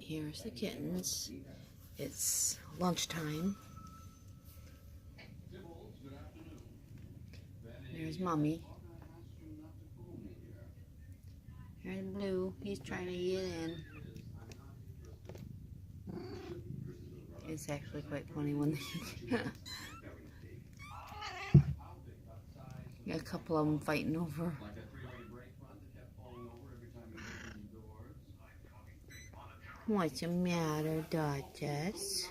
Here's the kittens. It's lunchtime. There's Mommy. There's Blue. He's trying to get in. It's actually quite funny when they got a couple of them fighting over. What's the matter, Duchess?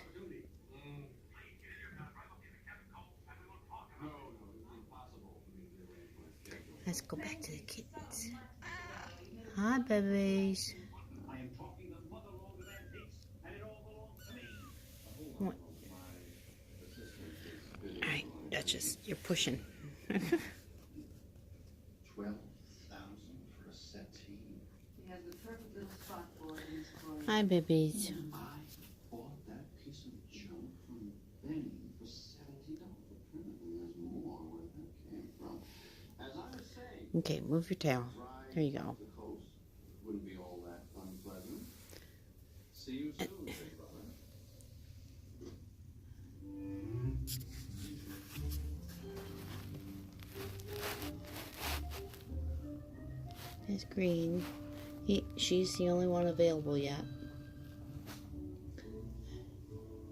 Let's go back to the kittens. Hi, babies. What? Alright, Duchess, you're pushing. 12,000 for a settee. He has the perfect little spot for it in his closet. Hi, babies. I bought that piece of junk from Benny for $70. Apparently, there's more where that came from. As I was saying, Okay, move your tail. There you go. the coast wouldn't be all that unpleasant. See you soon, big brother. It's Green. She's the only one available yet.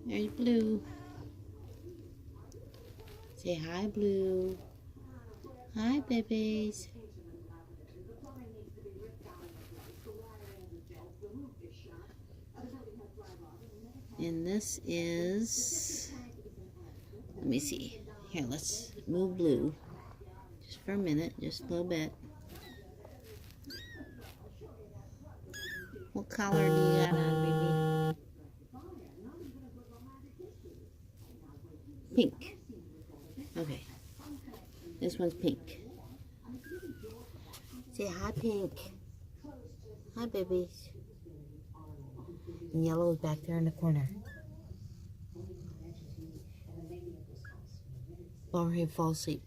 There's Blue. Say hi, Blue. Hi, babies. And this is, let me see. Here, let's move Blue. Just for a minute, just a little bit. What color do you got on, baby? Pink. Okay. This one's pink. Say hi, Pink. Hi, babies. And yellow is back there in the corner. Go over here and fall asleep.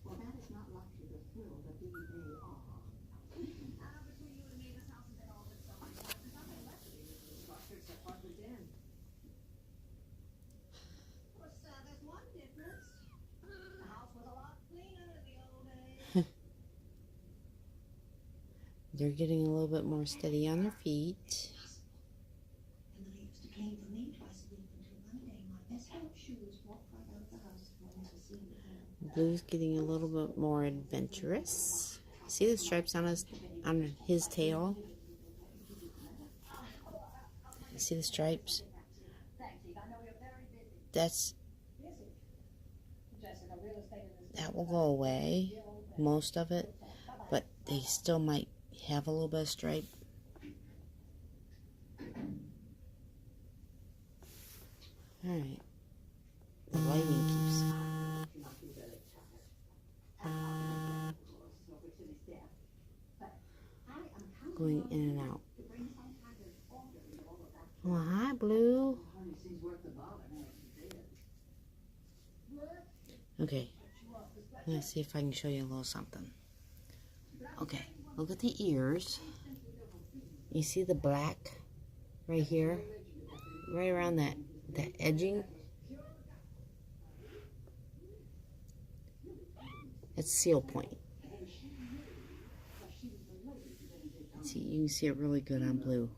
They're getting a little bit more steady on their feet. Blue's getting a little bit more adventurous. See the stripes on his tail? See the stripes? That will go away, most of it, but they still might have a little bit of stripe. Alright. The lighting keeps going in and out. Oh, hi, Blue. Okay. Let's see if I can show you a little something. Okay. Look at the ears. You see the black right here? Right around that edging? That's seal point. See, you can see it really good on Blue.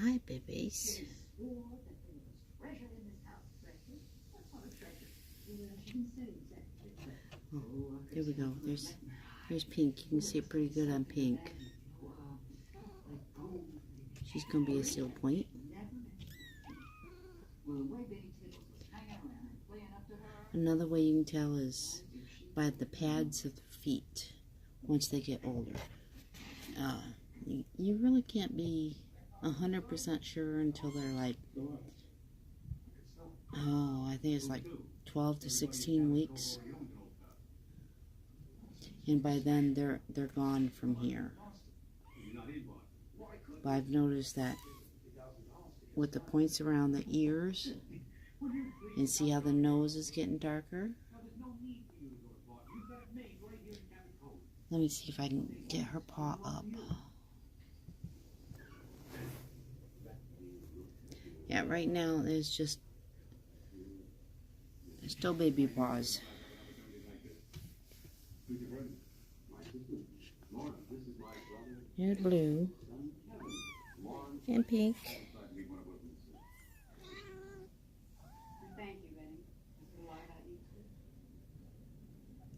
Hi, babies. Oh, there we go. There's Pink. You can see it pretty good on Pink. She's going to be a seal point. Another way you can tell is by the pads of the feet once they get older. You really can't be 100% sure until they're like, I think it's like 12 to 16 weeks. And by then they're gone from here. But I've noticed that with the points around the ears, and see how the nose is getting darker. Let me see if I can get her paw up. Yeah, right now it's just still baby paws. Here's blue and pink. Thank you, Benny. There's a lot about you too.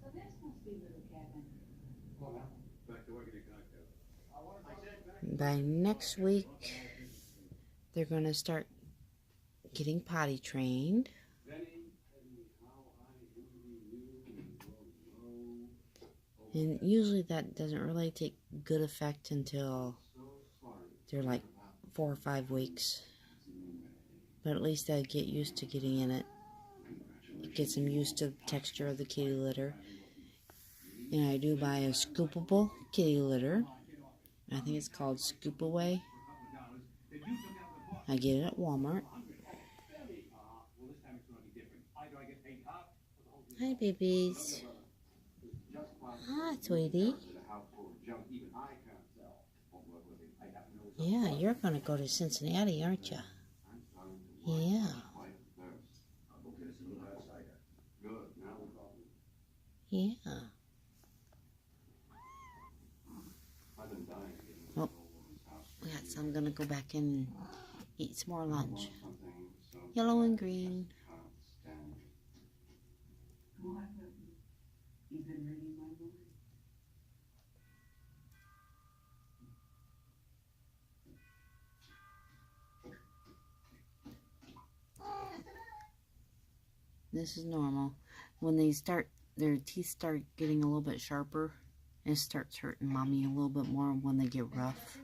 So this must be little Kevin. Back to working at cocktail. By next week, they're going to start getting potty trained. And usually that doesn't really take good effect until they're like 4 or 5 weeks. But at least they get used to getting in it. It gets them used to the texture of the kitty litter. And I do buy a scoopable kitty litter. I think it's called Scoop Away. I get it at Walmart. Hi, babies. Hi, sweetie. Yeah, you're going to go to Cincinnati, aren't you? Yeah. Yeah. Well, yeah, so I'm going to go back in and eat some more lunch. Yellow and green. You've been reading my mind. This is normal. When they start, their teeth start getting a little bit sharper, and it starts hurting mommy a little bit more when they get rough.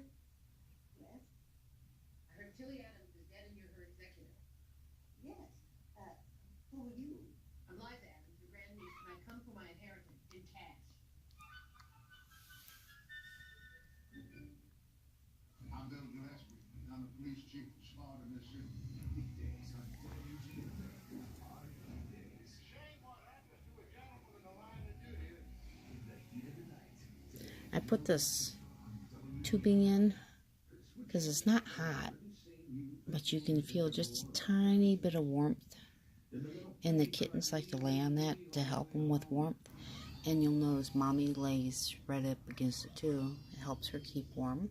I'm Bill Gillespie. I'm the police chief of Slaughter, Mississippi. I put this tubing in because it's not hot, but you can feel just a tiny bit of warmth. And the kittens like to lay on that to help them with warmth. And you'll notice mommy lays right up against it too. It helps her keep warm.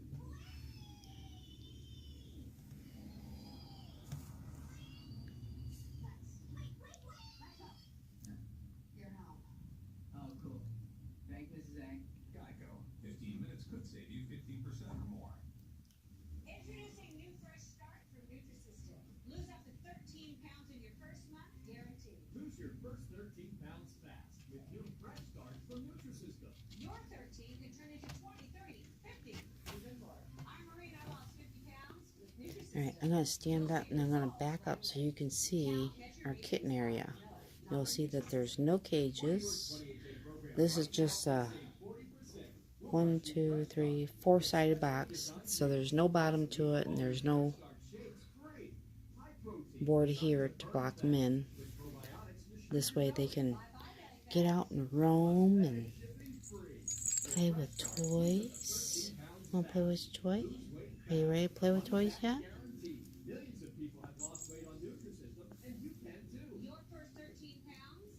Oh, cool. Thank Mrs. A. Geico. 15 minutes could save you 15% or more. Introducing new Fresh Start from Nutrisystem. Lose up to 13 pounds in your first month, guaranteed. Lose your first 13 pounds fast with new Fresh Start from Nutrisystem. Your 13 can turn into 20, 30, 50, even more. I'm Maureen. I lost 50 pounds with Nutrisystem. Alright, I'm going to stand up and I'm going to back up so you can see our kitten area. You'll see that there's no cages. This is just a 1, 2, 3, 4-sided box. So there's no bottom to it and there's no board here to block them in. This way they can get out and roam and play with toys. Want to play with a toy? Are you ready to play with toys yet? Millions of people have lost weight on Nutrisystem, and you can too. Your first 13 pounds?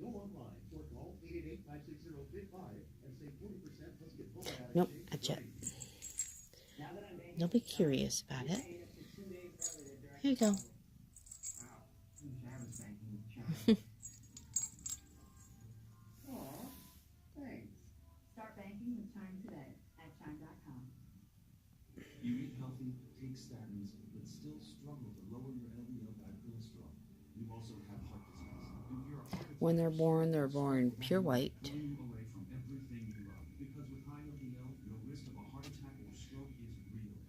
Go online or call 888-560-55 and save 40% plus get probiotic Nope, shakes not yet. free. You'll be curious about it. Here you go. Aw, thanks. Start banking with Chime today at chime.com. You eat healthy, take statins, but still struggle to lower your LDL bad cholesterol. You also have heart disease. You hear a heart attack. When they're born pure white. Pulling you away from everything you love. Because with high LDL, your risk of a heart attack or stroke is real.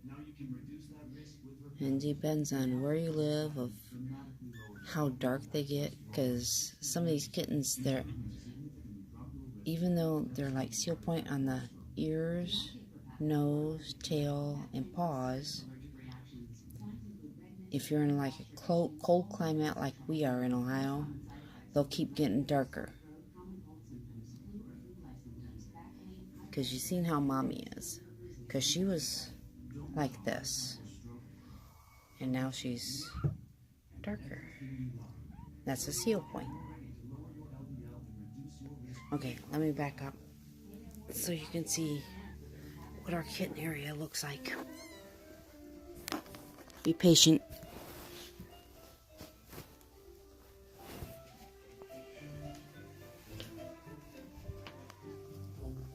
Now you can reduce that risk with And depends on where you live, of dramatically lower how dark they get, because some of these kittens, they're, even though they're like seal point on the ears, nose, tail, and paws, if you're in like a cold climate like we are in Ohio, they'll keep getting darker. Because you've seen how mommy is. Because she was like this. And now she's darker. That's a seal point. Okay, let me back up so you can see what our kitten area looks like. Be patient.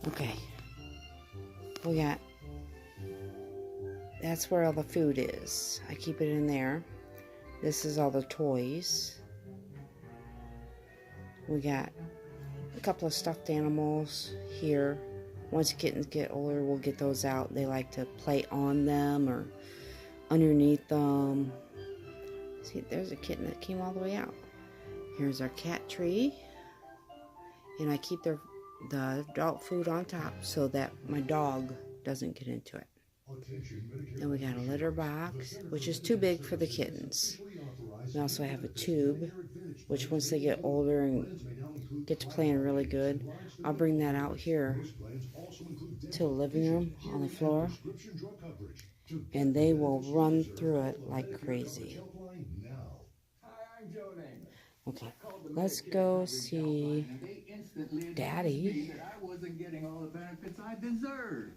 Okay. That's where all the food is. I keep it in there. This is all the toys. We got a couple of stuffed animals here. Once the kittens get older, we'll get those out. They like to play on them or underneath them. See, there's a kitten that came all the way out. Here's our cat tree. And I keep the dog food on top so that my dog doesn't get into it. Then we got a litter box, which is too big for the kittens. We also have a tube, which once they get older and get to playing really good, I'll bring that out here to the living room on the floor, and they will run through it like crazy. Okay, let's go see Daddy. I wasn't getting all the benefits I deserved.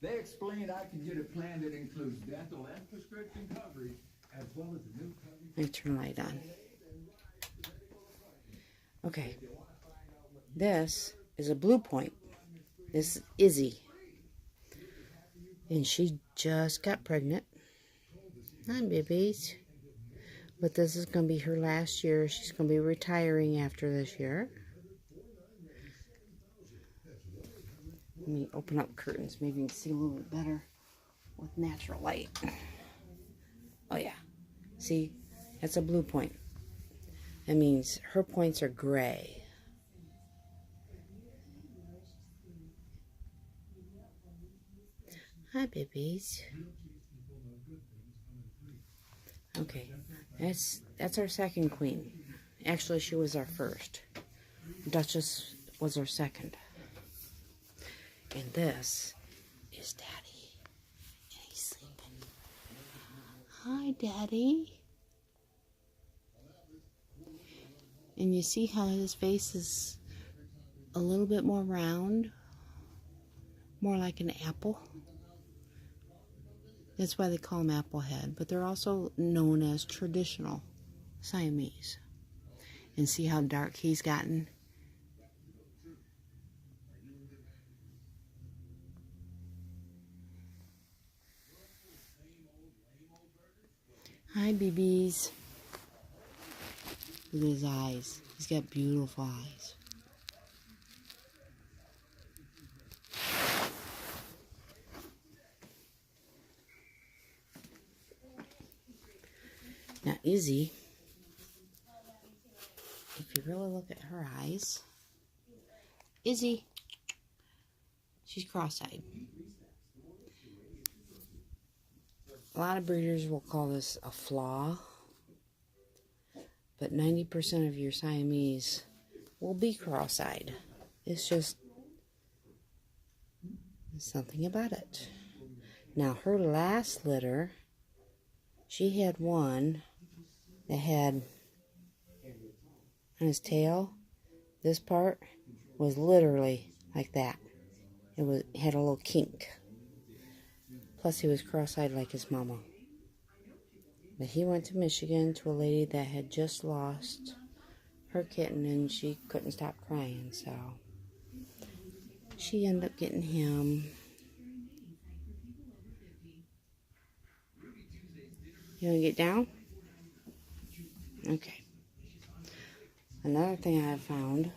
They explained I could get a plan that includes dental and prescription coverage, as well as a new coverage. Let me turn the light on. Okay, this is a blue point. This is Izzy, and she just got pregnant. Hi, babies. But this is going to be her last year. She's going to be retiring after this year. Let me open up curtains. Maybe you can see a little bit better with natural light. Oh, yeah. See? That's a blue point. That means her points are gray. Hi, babies. Okay, that's our second queen. Actually, she was our first. Duchess was our second. And this is Daddy. And he's sleeping. Hi, Daddy. And you see how his face is a little bit more round? More like an apple. That's why they call them applehead, but they're also known as traditional Siamese. And see how dark he's gotten? Hi, babies. Look at his eyes. He's got beautiful eyes. Now, Izzy, if you really look at her eyes, Izzy, she's cross-eyed. A lot of breeders will call this a flaw, but 90% of your Siamese will be cross-eyed. It's just something about it. Now, her last litter, she had one that had on his tail, this part was literally like that. It had a little kink. Plus he was cross-eyed like his mama. But he went to Michigan to a lady that had just lost her kitten and she couldn't stop crying, so she ended up getting him. You want to get down? Okay. Another thing I have found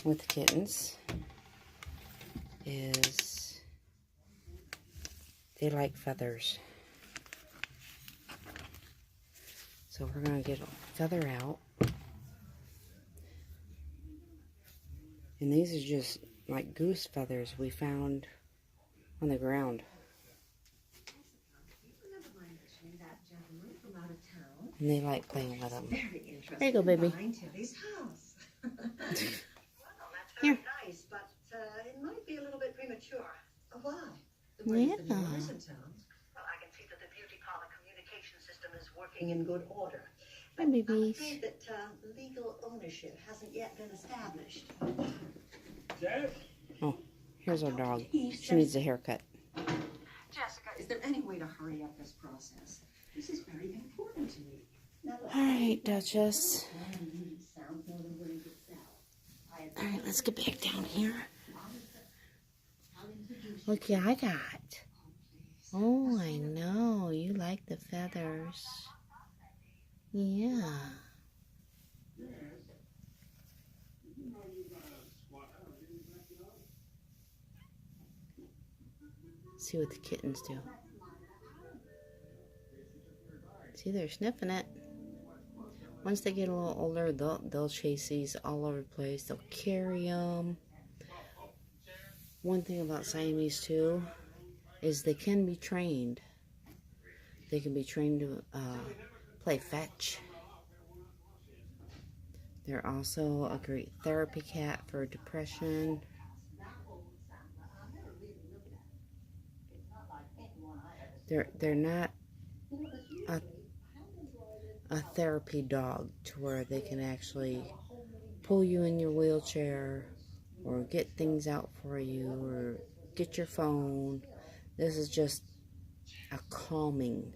with the kittens is they like feathers. So we're going to get a feather out. And these are just like goose feathers we found on the ground. And they like playing with them. There you go, baby. Here. Nice, but it might be a little bit premature. Why? Yeah. Well, I can see that the beauty parlor working in good order. Hi, I'm babies. afraid that legal ownership hasn't yet been established. Oh, here's our dog. She needs a haircut. Jessica, is there any way to hurry up this process? This is very important to me. Now, All right, Duchess. All right, let's get back down here. Look what I got. Oh, I know. You like the feathers. Yeah. See what the kittens do. See, they're sniffing it. Once they get a little older, they'll chase these all over the place. They'll carry them. One thing about Siamese too is they can be trained. They can be trained to play fetch. They're also a great therapy cat for depression. They're not a therapy dog to where they can actually pull you in your wheelchair or get things out for you or get your phone. This is just a calming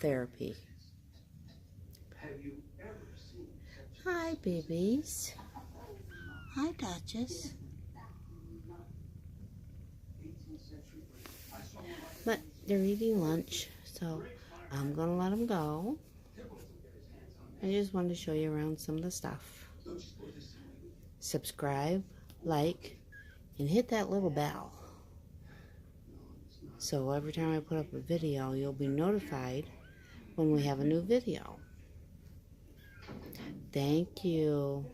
therapy. Hi, babies. Hi, Duchess. But they're eating lunch, so I'm gonna let them go. I just wanted to show you around some of the stuff. Subscribe, like, and hit that little bell. So every time I put up a video, you'll be notified when we have a new video. Thank you.